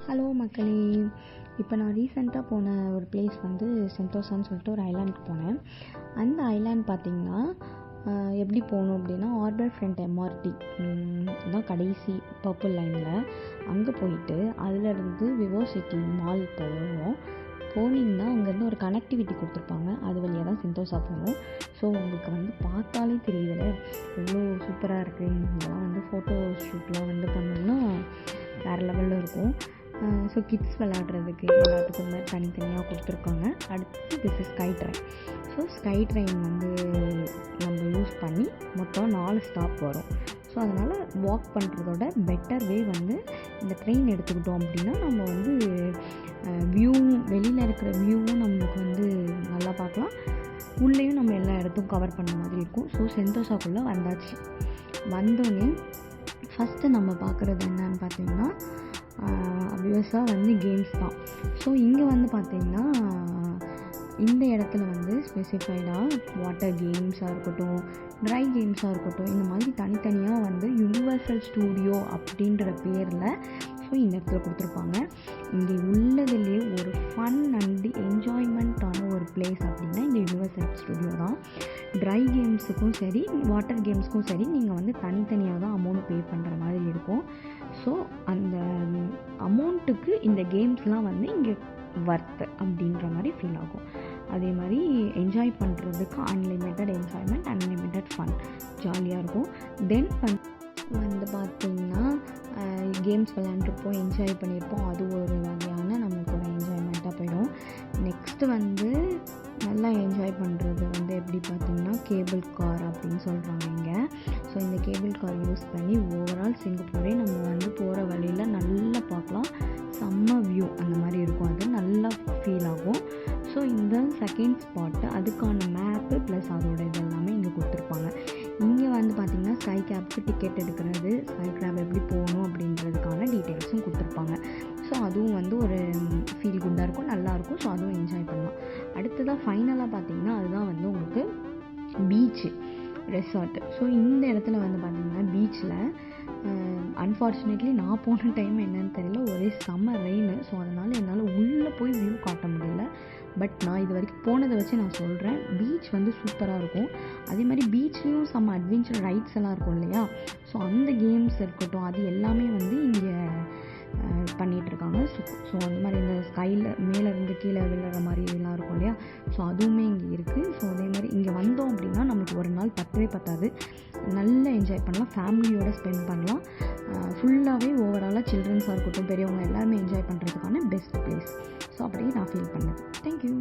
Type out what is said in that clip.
Hello மக்களே, இப்போ நான் ரீசெண்டாக போன ஒரு பிளேஸ் வந்து சென்டோசான்னு சொல்லிட்டு ஒரு ஐலாண்டுக்கு போனேன். அந்த ஐலாண்ட் பார்த்திங்கன்னா எப்படி போகணும் அப்படின்னா, ஆர்பர் ஃப்ரண்ட் எம்ஆர்டி தான் கடைசி பர்பிள் லைனில். அங்கே போயிட்டு அதிலேருந்து விவோசிட்டி மால் போனீங்கன்னா அங்கேருந்து ஒரு கனெக்டிவிட்டி கொடுத்துருப்பாங்க. அது வழியாக தான் சென்டோசா போகணும். ஸோ உங்களுக்கு வந்து பார்த்தாலே தெரியுதுல எவ்வளோ சூப்பராக இருக்குது. இதெல்லாம் வந்து ஃபோட்டோ ஷூட்லாம் வந்து பண்ணோம்னா வேறு லெவலில் இருக்கும். ஸோ கிட்ஸ் விளையாடுறதுக்கு எல்லாத்துக்கும் மாதிரி தனித்தனியாக கொடுத்துருக்காங்க. அடுத்து this is sky train. So sky train வந்து நம்ம யூஸ் பண்ணி மொத்தம் 4 ஸ்டாப் வரும். ஸோ அதனால் வாக் பண்ணுறதோட பெட்டர் வே வந்து இந்த ட்ரெயின் எடுத்துக்கிட்டோம் அப்படின்னா நம்ம வந்து வியூவும் வெளியில் இருக்கிற வியூவும் நம்மளுக்கு வந்து நல்லா பார்க்கலாம், உள்ளேயும் நம்ம எல்லா இடத்தும் கவர் பண்ண மாதிரி இருக்கும். ஸோ சென்டோசாக்குள்ளே வந்தாச்சு. வந்தோடனே ஃபஸ்ட்டு நம்ம பார்க்குறது என்னன்னு பார்த்தீங்கன்னா அப்வியஸாக வந்து கேம்ஸ் தான். ஸோ இங்கே வந்து பார்த்திங்கன்னா இந்த இடத்துல வந்து ஸ்பெசிஃபைடாக வாட்டர் கேம்ஸாக இருக்கட்டும், ட்ரை கேம்ஸாக இருக்கட்டும், இந்த மாதிரி தனித்தனியாக வந்து யுனிவர்சல் ஸ்டூடியோ அப்படின்ற பேரில் ஸோ இந்த இடத்துல கொடுத்துருப்பாங்க. இங்கே உள்ளதுலேயே ஒரு ஃபன் அண்ட் என்ஜாய்மெண்ட்டான ஒரு பிளேஸ் அப்படின்னா இந்த யுனிவர்சல் ஸ்டூடியோ தான். ட்ரை கேம்ஸுக்கும் சரி, வாட்டர் கேம்ஸுக்கும் சரி, நீங்கள் வந்து தனித்தனியாக தான் அமௌண்ட் பே பண்ணுற மாதிரி இருக்கும். ஸோ அந்த அமௌண்ட்டுக்கு இந்த கேம்ஸ்லாம் வந்து இங்கே வர்த்து அப்படின்ற மாதிரி ஃபீல் ஆகும். அதே மாதிரி என்ஜாய் பண்ணுறதுக்கு அன்லிமிட்டட் என்ஜாய்மெண்ட், அன்லிமிட்டட் ஃபன், ஜாலியாக இருக்கும். தென் வந்து பார்த்திங்கன்னா கேம்ஸ் விளையாண்டுருப்போம், என்ஜாய் பண்ணியிருப்போம். அது ஒரு வகையான நம்மளுக்கு ஒரு என்ஜாய்மெண்ட்டாக போயிடும். நெக்ஸ்ட்டு வந்து நல்லா என்ஜாய் பண்ணுறது வந்து எப்படி பார்த்திங்கன்னா கேபிள் கார் அப்படின்னு சொல்கிறாங்க இங்கே. ஸோ இந்த கேபிள் கார் யூஸ் பண்ணி ஓவரால் சிங்கப்பூரே நம்ம வந்து போகிற வழியில் நல்லா பார்க்கலாம். செம்ம வியூ அந்த மாதிரி இருக்கும், அது நல்லா ஃபீல் ஆகும். ஸோ இந்த செகண்ட் ஸ்பாட்டு அதுக்கான மேப்பு ப்ளஸ் அதோட இதெல்லாமே இங்கே கொடுத்துருப்பாங்க. இங்கே வந்து பார்த்திங்கன்னா ஸ்கை கேப்க்கு டிக்கெட் எடுக்கிறது, ஸ்கை கேப் எப்படி போகணும் அப்படின்றதுக்கான டீட்டெயில்ஸும் கொடுத்துருப்பாங்க. ஸோ அதுவும் வந்து ஒரு ஃபீல் குட்டாக இருக்கும், நல்லாயிருக்கும். ஸோ அதுவும் என்ஜாய் பண்ணலாம். அடுத்ததாக ஃபைனலாக பார்த்திங்கன்னா அதுதான் வந்து உங்களுக்கு பீச்சு ரெசார்ட்டு. ஸோ இந்த இடத்துல வந்து பார்த்திங்கன்னா பீச்சில் அன்ஃபார்ச்சுனேட்லி நான் போன டைம் என்னன்னு தெரியல, ஒரே சம்மர் ரெயின். ஸோ அதனால் என்னால் உள்ளே போய் வியூ காட்ட முடியல. பட் நான் இது வரைக்கும் போனதை வச்சு நான் சொல்கிறேன், பீச் வந்து சூப்பராக இருக்கும். அதே மாதிரி பீச்லேயும் செம்ம அட்வென்ச்சர் ரைட்ஸ் எல்லாம் இருக்கும் இல்லையா. ஸோ அந்த கேம்ஸ் இருக்கட்டும், அது எல்லாமே வந்து இங்கே பண்ணிகிட்ருக்காங்க. ஸோ அந்த மாதிரி இந்த ஸ்கையில் மேலேருந்து கீழே விழுற மாதிரி எல்லாம் இருக்கும் இல்லையா. ஸோ அதுவுமே இங்கே இருக்குது. ஸோ அதே மாதிரி இங்கே வந்தோம் அப்படின்னா நம்மளுக்கு ஒரு நாள் பத்தாது. நல்லா என்ஜாய் பண்ணலாம், ஃபேமிலியோடு ஸ்பெண்ட் பண்ணலாம். ஃபுல்லாகவே ஓவராலாக சில்ட்ரன்ஸாக இருக்கட்டும், பெரியவங்க எல்லாருமே என்ஜாய் பண்ணுறதுக்கான பெஸ்ட் பிளேஸ். ஸோ அப்படியே நான் ஃபீல் பண்ணது. தேங்க்யூ.